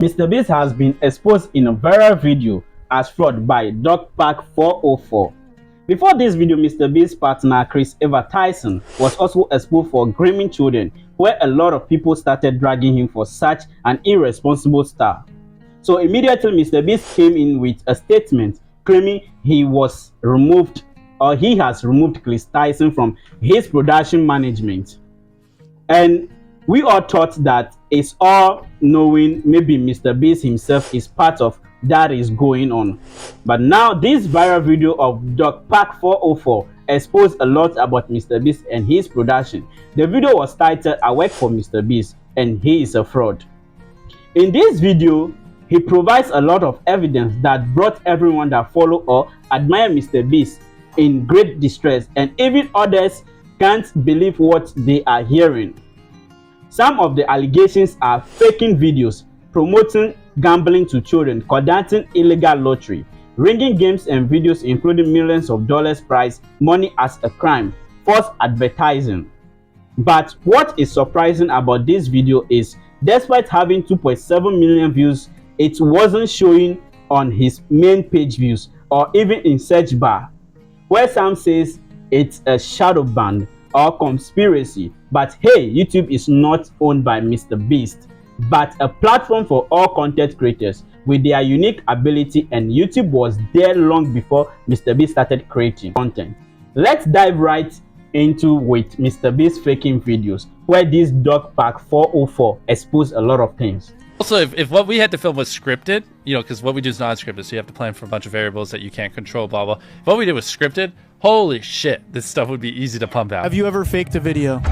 Mrbeast has been exposed in a viral video as fraud by Dogpack404. Before this video, Mrbeast's partner Kris Tyson was also exposed for grooming children, where a lot of people started dragging him for such an irresponsible star. So immediately Mrbeast came in with a statement claiming he has removed Kris Tyson from his production management. And we all thought that it's all knowing maybe Mrbeast himself is part of that is going on. But now this viral video of Dogpack404 exposed a lot about Mrbeast and his production. The video was titled "I Work for Mrbeast and He is a Fraud." In this video, he provides a lot of evidence that brought everyone that follow or admire Mrbeast in great distress, and even others can't believe what they are hearing. Some of the allegations are faking videos, promoting gambling to children, conducting illegal lottery, ringing games and videos including millions of dollars prize money as a crime, false advertising. But what is surprising about this video is, despite having 2.7 million views, it wasn't showing on his main page views or even in search bar, where some says it's a shadow ban or conspiracy. But hey, YouTube is not owned by Mrbeast, but a platform for all content creators with their unique ability, and YouTube was there long before Mrbeast started creating content. Let's dive right into with Mrbeast faking videos, where this Dogpack404 exposed a lot of things. Also, if what we had to film was scripted, you know, because what we do is not scripted, so you have to plan for a bunch of variables that you can't control, blah, blah. If what we did was scripted, holy shit, this stuff would be easy to pump out. Have you ever faked a video?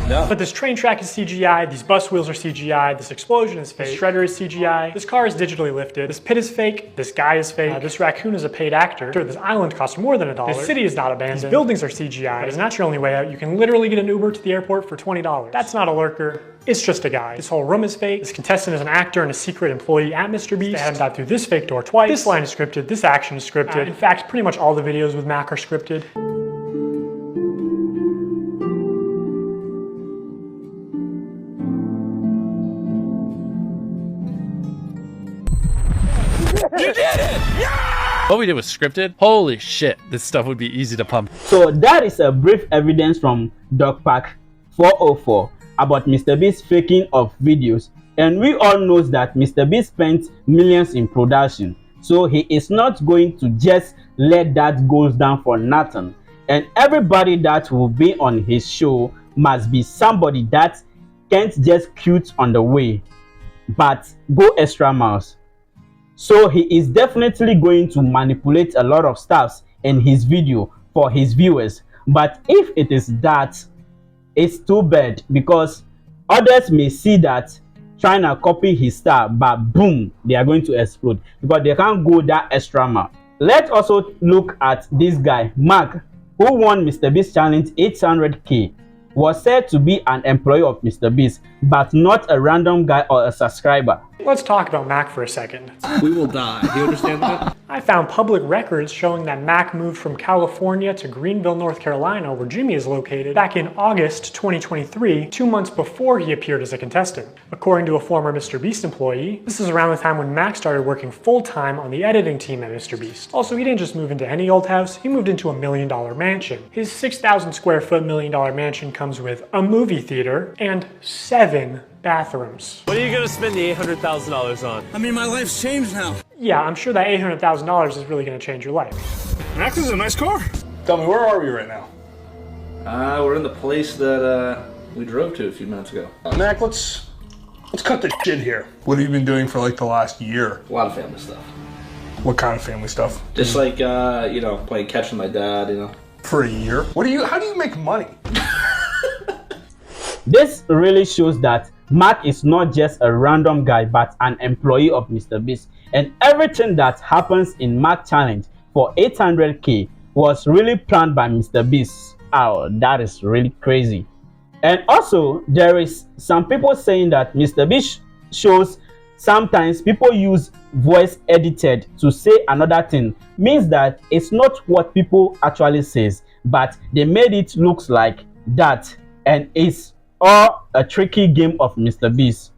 No. But this train track is CGI, these bus wheels are CGI, this explosion is fake, this shredder is CGI, this car is digitally lifted, this pit is fake, this guy is fake, this raccoon is a paid actor, this island costs more than $1, this city is not abandoned, these buildings are CGI, but it's not your only way out. You can literally get an Uber to the airport for $20. That's not a lurker. It's just a guy. This whole room is fake. This contestant is an actor and a secret employee at Mrbeast. They had him dive through this fake door twice. This line is scripted. This action is scripted. In fact, pretty much all the videos with Mac are scripted. You did it! Yeah! What we did was scripted. Holy shit, this stuff would be easy to pump. So that is a brief evidence from Dogpack404 about Mrbeast faking of videos, and we all know that Mrbeast spent millions in production, so he is not going to just let that go down for nothing. And everybody that will be on his show must be somebody that can't just cute on the way, but go extra miles. So he is definitely going to manipulate a lot of stuff in his video for his viewers. But if it is that, it's too bad, because others may see that trying to copy his style, but boom, they are going to explode because they can't go that extra mile. Let's also look at this guy, Mark, who won Mrbeast Challenge 800k, was said to be an employee of Mrbeast, but not a random guy or a subscriber. Let's talk about Mac for a second. We will die. Do you understand that? I found public records showing that Mac moved from California to Greenville, North Carolina, where Jimmy is located, back in August 2023, 2 months before he appeared as a contestant. According to a former Mrbeast employee, this is around the time when Mac started working full-time on the editing team at Mrbeast. Also, he didn't just move into any old house, he moved into a $1 million mansion. His 6,000 square foot $1 million mansion comes with a movie theater and 7 bathrooms. What are you gonna spend the $800,000 on? I mean, my life's changed now. Yeah, I'm sure that $800,000 is really gonna change your life. Max is a nice car. Tell me, where are we right now? We're in the place that we drove to a few minutes ago. Mac, let's cut the shit here. What have you been doing for like the last year? A lot of family stuff. What kind of family stuff? Just like, you know, playing catch with my dad, you know. For a year? How do you make money? This really shows that Mark is not just a random guy, but an employee of Mrbeast, and everything that happens in Mark Challenge for 800k was really planned by Mrbeast. Oh, that is really crazy. And also, there is some people saying that Mrbeast shows sometimes people use voice edited to say another thing, means that it's not what people actually says, but they made it looks like that, and it's or a tricky game of Mrbeast.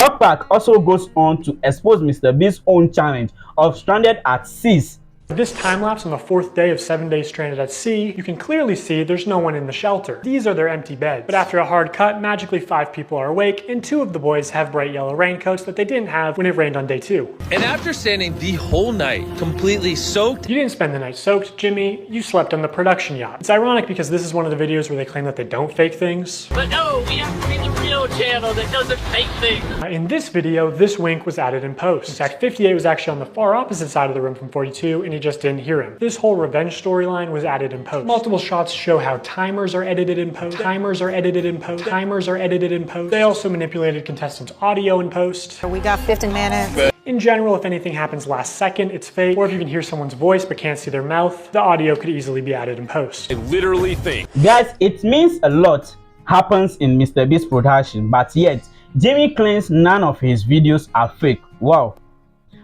Dog Park also goes on to expose MrBeast's own challenge of stranded at seas. This time lapse on the 4th day of 7 days stranded at sea, you can clearly see there's no one in the shelter. These are their empty beds. But after a hard cut, magically 5 people are awake, and 2 of the boys have bright yellow raincoats that they didn't have when it rained on day 2. And after standing the whole night, completely soaked. You didn't spend the night soaked, Jimmy. You slept on the production yacht. It's ironic because this is one of the videos where they claim that they don't fake things. But no, we have to be the real channel that doesn't fake things. In this video, this wink was added in post. In fact, 58 was actually on the far opposite side of the room from 42, and he just didn't hear him. This whole revenge storyline was added in post. Multiple shots show how timers are edited in post. Timers are edited in post. Timers are edited in post. They also manipulated contestants' audio in post. We got 15 minutes. In general, if anything happens last second, it's fake. Or if you can hear someone's voice but can't see their mouth, the audio could easily be added in post. I literally think. Guys, it means a lot happens in MrBeast production, but yet Jimmy claims none of his videos are fake. Wow.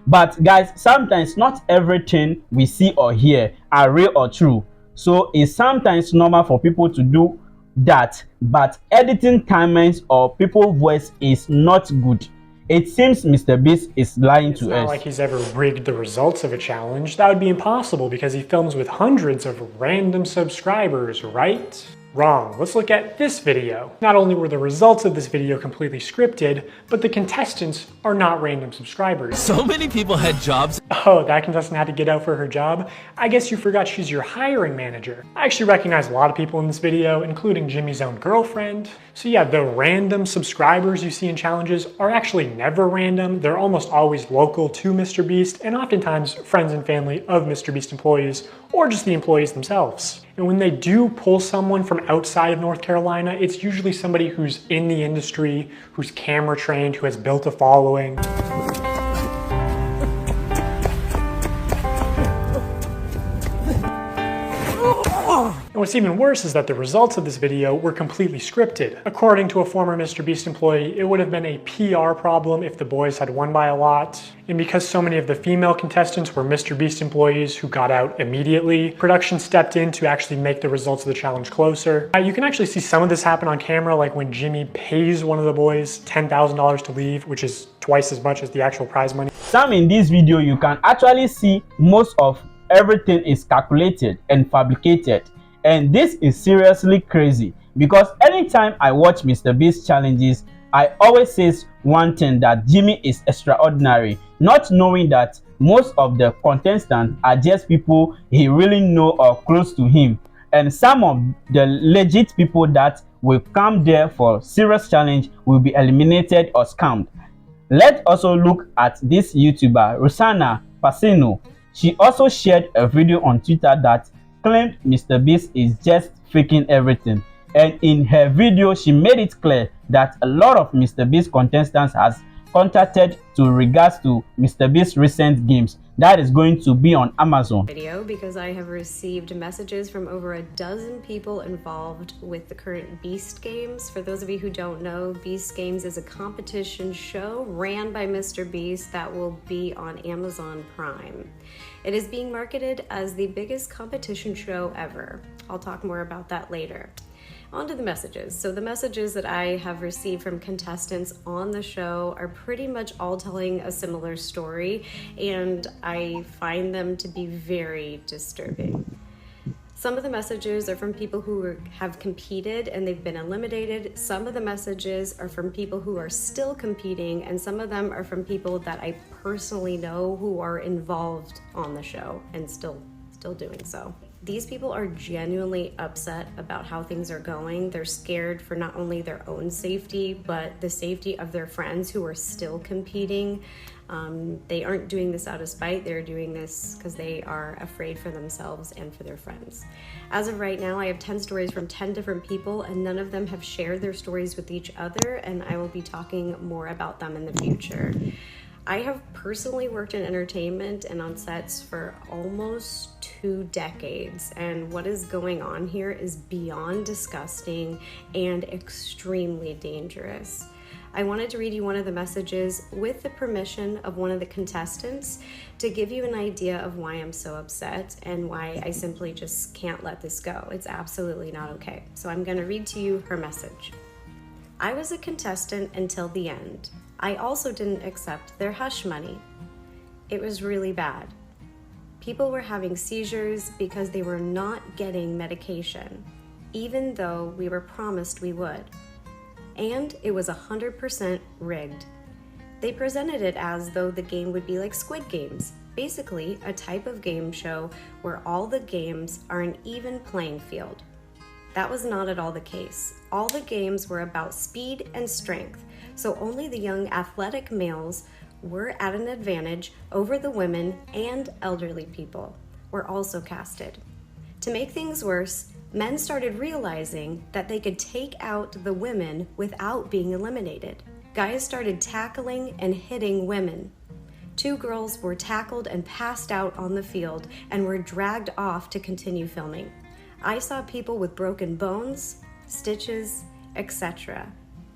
But guys, sometimes not everything we see or hear are real or true. So it's sometimes normal for people to do that, but editing comments or people's voice is not good. It seems MrBeast is lying to us. It's not like he's ever rigged the results of a challenge. That would be impossible because he films with hundreds of random subscribers, right? Wrong. Let's look at this video. Not only were the results of this video completely scripted, but the contestants are not random subscribers. So many people had jobs. Oh, that contestant had to get out for her job? I guess you forgot she's your hiring manager. I actually recognize a lot of people in this video, including Jimmy's own girlfriend. So yeah, the random subscribers you see in challenges are actually never random. They're almost always local to MrBeast and oftentimes friends and family of MrBeast employees or just the employees themselves. And when they do pull someone from outside of North Carolina, it's usually somebody who's in the industry, who's camera trained, who has built a following. And what's even worse is that the results of this video were completely scripted. According to a former MrBeast employee, it would have been a PR problem if the boys had won by a lot. And because so many of the female contestants were MrBeast employees who got out immediately, production stepped in to actually make the results of the challenge closer. You can actually see some of this happen on camera, like when Jimmy pays one of the boys $10,000 to leave, which is twice as much as the actual prize money. Some in this video, you can actually see most of everything is calculated and fabricated. And this is seriously crazy because anytime I watch MrBeast challenges, I always say one thing, that Jimmy is extraordinary, not knowing that most of the contestants are just people he really know or close to him. And some of the legit people that will come there for serious challenge will be eliminated or scammed. Let's also look at this YouTuber, Rosanna Pacino. She also shared a video on Twitter that claimed MrBeast is just faking everything, and in her video she made it clear that a lot of MrBeast contestants has contacted to regards to MrBeast's recent games that is going to be on Amazon. Video because I have received messages from over a dozen people involved with the current Beast Games. For those of you who don't know, Beast Games is a competition show ran by MrBeast that will be on Amazon Prime. It is being marketed as the biggest competition show ever. I'll talk more about that later. On to the messages. So the messages that I have received from contestants on the show are pretty much all telling a similar story, and I find them to be very disturbing. Some of the messages are from people who have competed and they've been eliminated. Some of the messages are from people who are still competing, and some of them are from people that I personally know who are involved on the show and still doing so. These people are genuinely upset about how things are going. They're scared for not only their own safety, but the safety of their friends who are still competing. They aren't doing this out of spite. They're doing this because they are afraid for themselves and for their friends. As of right now, I have 10 stories from 10 different people, and none of them have shared their stories with each other, and I will be talking more about them in the future. I have personally worked in entertainment and on sets for almost 2 decades, and what is going on here is beyond disgusting and extremely dangerous. I wanted to read you one of the messages with the permission of one of the contestants to give you an idea of why I'm so upset and why I simply just can't let this go. It's absolutely not okay. So I'm going to read to you her message. I was a contestant until the end. I also didn't accept their hush money. It was really bad. People were having seizures because they were not getting medication, even though we were promised we would. And it was 100% rigged. They presented it as though the game would be like Squid Games, basically a type of game show where all the games are an even playing field. That was not at all the case. All the games were about speed and strength, so only the young athletic males were at an advantage over the women, and elderly people were also casted. To make things worse, men started realizing that they could take out the women without being eliminated. Guys started tackling and hitting women. 2 girls were tackled and passed out on the field and were dragged off to continue filming. I saw people with broken bones, stitches, etc.,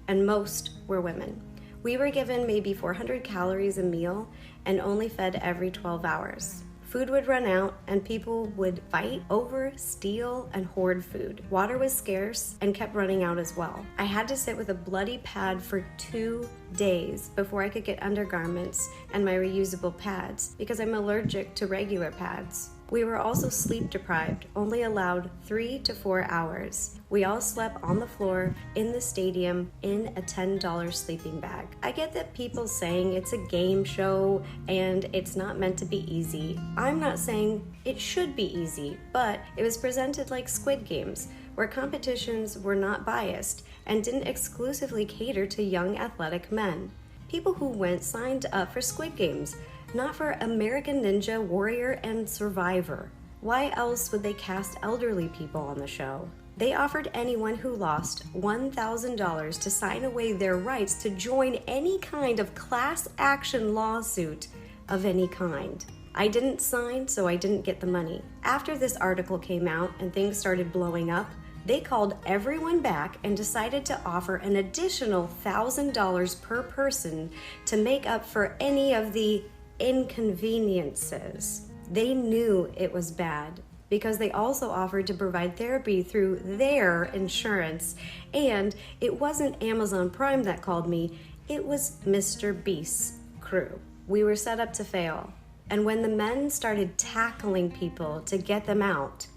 and most were women. We were given maybe 400 calories a meal and only fed every 12 hours. Food would run out and people would fight over, steal, and hoard food. Water was scarce and kept running out as well. I had to sit with a bloody pad for 2 days before I could get undergarments and my reusable pads because I'm allergic to regular pads. We were also sleep deprived, only allowed 3 to 4 hours. We all slept on the floor in the stadium in a $10 sleeping bag. I get that people saying it's a game show and it's not meant to be easy. I'm not saying it should be easy, but it was presented like Squid Games, where competitions were not biased and didn't exclusively cater to young athletic men. People who went signed up for Squid Games, not for American Ninja Warrior and Survivor. Why else would they cast elderly people on the show? They offered anyone who lost $1,000 to sign away their rights to join any kind of class action lawsuit of any kind. I didn't sign, so I didn't get the money. After this article came out and things started blowing up, they called everyone back and decided to offer an additional $1,000 per person to make up for any of the inconveniences. They knew it was bad because they also offered to provide therapy through their insurance. And it wasn't Amazon Prime that called me, it was Mrbeast's crew. We were set up to fail. And when the men started tackling people to get them out,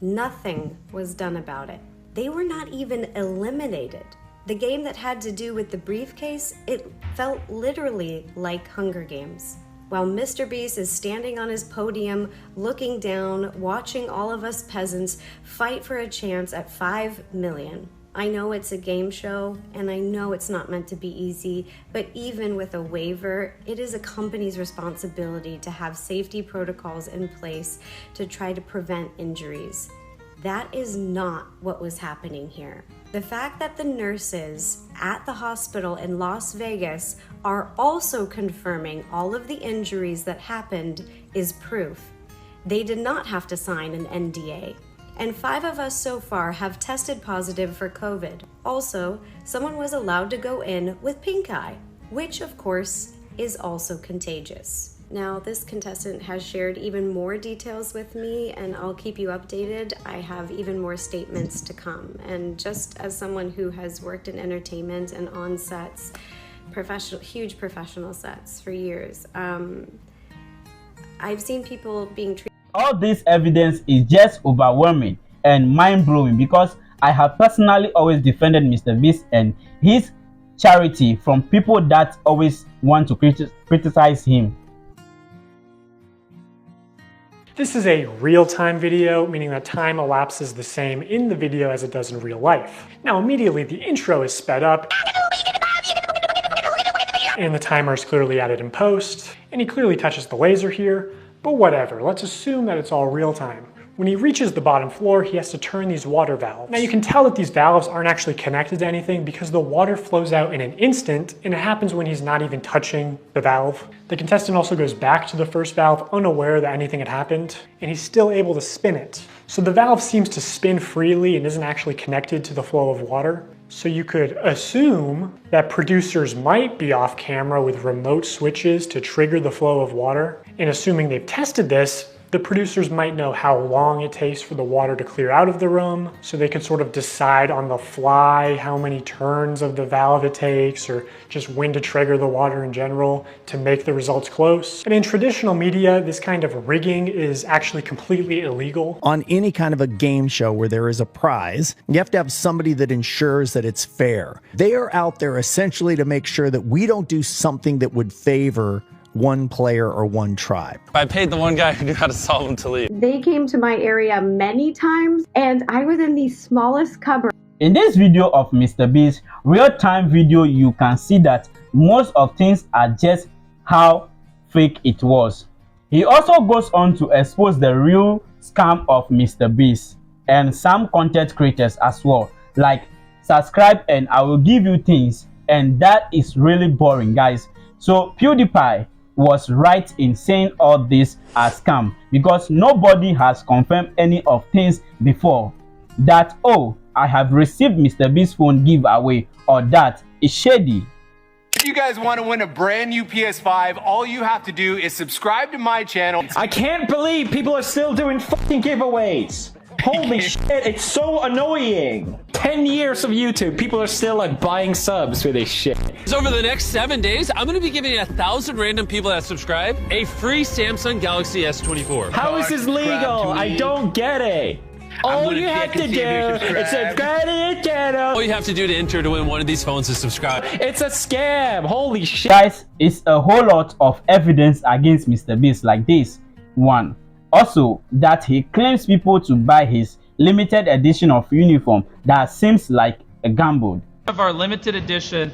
nothing was done about it. They were not even eliminated. The game that had to do with the briefcase, it felt literally like Hunger Games. While Mrbeast is standing on his podium, looking down, watching all of us peasants fight for a chance at 5 million. I know it's a game show, and I know it's not meant to be easy, but even with a waiver, it is a company's responsibility to have safety protocols in place to try to prevent injuries. That is not what was happening here. The fact that the nurses at the hospital in Las Vegas are also confirming all of the injuries that happened is proof. They did not have to sign an NDA. And 5 of us so far have tested positive for COVID. Also, someone was allowed to go in with pink eye, which of course is also contagious. Now, this contestant has shared even more details with me, and I'll keep you updated. I have even more statements to come. And just as someone who has worked in entertainment and on sets, huge professional sets for years, I've seen people being treated. All this evidence is just overwhelming and mind-blowing because I have personally always defended Mrbeast and his charity from people that always want to criticize him. This is a real-time video, meaning that time elapses the same in the video as it does in real life. Now immediately the intro is sped up, and the timer is clearly added in post, and he clearly touches the laser here, but whatever, let's assume that it's all real time. When he reaches the bottom floor, he has to turn these water valves. Now you can tell that these valves aren't actually connected to anything because the water flows out in an instant, and it happens when he's not even touching the valve. The contestant also goes back to the first valve unaware that anything had happened, and he's still able to spin it. So the valve seems to spin freely and isn't actually connected to the flow of water. So you could assume that producers might be off camera with remote switches to trigger the flow of water. And assuming they've tested this, The producers might know how long it takes for the water to clear out of the room, so they could sort of decide on the fly how many turns of the valve it takes, or just when to trigger the water in general to make the results close. And in traditional media, this kind of rigging is actually completely illegal. On any kind of a game show where there is a prize, you have to have somebody that ensures that it's fair. They are out there essentially to make sure that we don't do something that would favor one player or one tribe. I paid the one guy who knew how to solve them to leave. They came to my area many times, and I was in the smallest cupboard. In this video of Mrbeast real-time video, you can see that most of things are just how fake it was. He also goes on to expose the real scam of Mrbeast and some content creators as well, like subscribe and I will give you things, and that is really boring, guys. So PewDiePie was right in saying all this as scam, because nobody has confirmed any of things before that, oh, I have received Mrbeast phone giveaway, or that is shady. If you guys want to win a brand new PS5, all you have to do is subscribe to my channel. I can't believe people are still doing fucking giveaways. Holy shit, it's so annoying. 10 years of YouTube, people are still like buying subs for this shit. So over the next 7 days, I'm gonna be giving 1,000 random people that subscribe a free Samsung Galaxy S24. How is this legal? I don't get it. All you have to do is subscribe to the channel. All you have to do to enter to win one of these phones is subscribe. It's a scam. Holy shit. Guys, it's a whole lot of evidence against Mrbeast, like this one. Also, that he claims people to buy his limited edition of uniform that seems like a gamble. Of our limited edition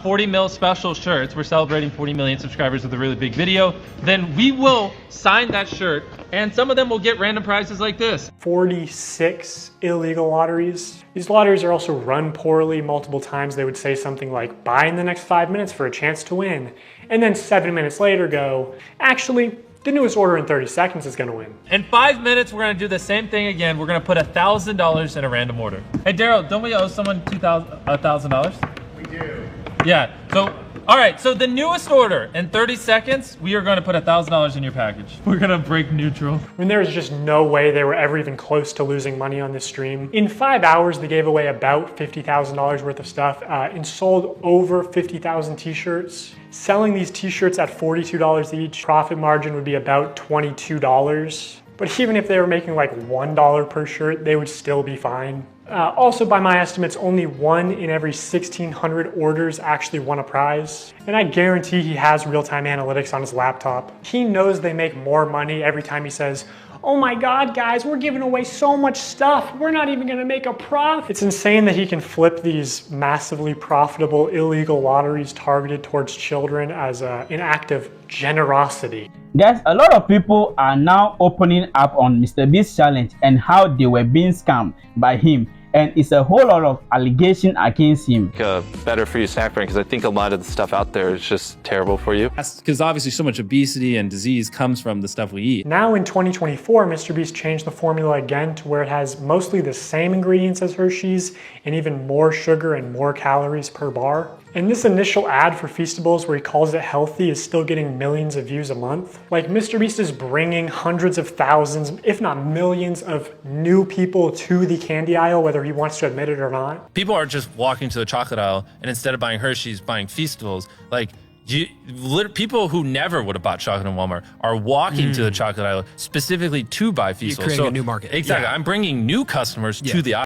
40 mil special shirts, we're celebrating 40 million subscribers with a really big video, then we will sign that shirt and some of them will get random prizes like this. 46 illegal lotteries. These lotteries are also run poorly. Multiple times they would say something like, buy in the next 5 minutes for a chance to win. And then 7 minutes later go, actually, the newest order in 30 seconds is gonna win. In 5 minutes, we're gonna do the same thing again. We're gonna put $1,000 in a random order. Hey Daryl, don't we owe someone $1,000? We do. Yeah, so, all right, so the newest order, in 30 seconds, we are gonna put $1,000 in your package. We're gonna break neutral. I mean, there was just no way they were ever even close to losing money on this stream. In 5 hours, they gave away about $50,000 worth of stuff and sold over 50,000 t-shirts. Selling these t-shirts at $42 each, profit margin would be about $22. But even if they were making like $1 per shirt, they would still be fine. Also, by my estimates, only 1 in every 1,600 orders actually won a prize. And I guarantee he has real-time analytics on his laptop. He knows they make more money every time he says, oh my God, guys, we're giving away so much stuff. We're not even gonna make a profit. It's insane that he can flip these massively profitable illegal lotteries targeted towards children as an act of generosity. Guys, a lot of people are now opening up on Mrbeast challenge and how they were being scammed by him. And it's a whole lot of allegation against him. Better for you snack brand, because I think a lot of the stuff out there is just terrible for you. Because obviously so much obesity and disease comes from the stuff we eat. Now in 2024, Mrbeast changed the formula again to where it has mostly the same ingredients as Hershey's and even more sugar and more calories per bar. And this initial ad for Feastables where he calls it healthy is still getting millions of views a month. Like, Mrbeast is bringing hundreds of thousands, if not millions, of new people to the candy aisle, whether he wants to admit it or not. People are just walking to the chocolate aisle and instead of buying Hershey's, buying Feastables. Like, people who never would have bought chocolate in Walmart are walking to the chocolate aisle specifically to buy Feastables. You're creating a new market. Exactly. Yeah. I'm bringing new customers to the aisle.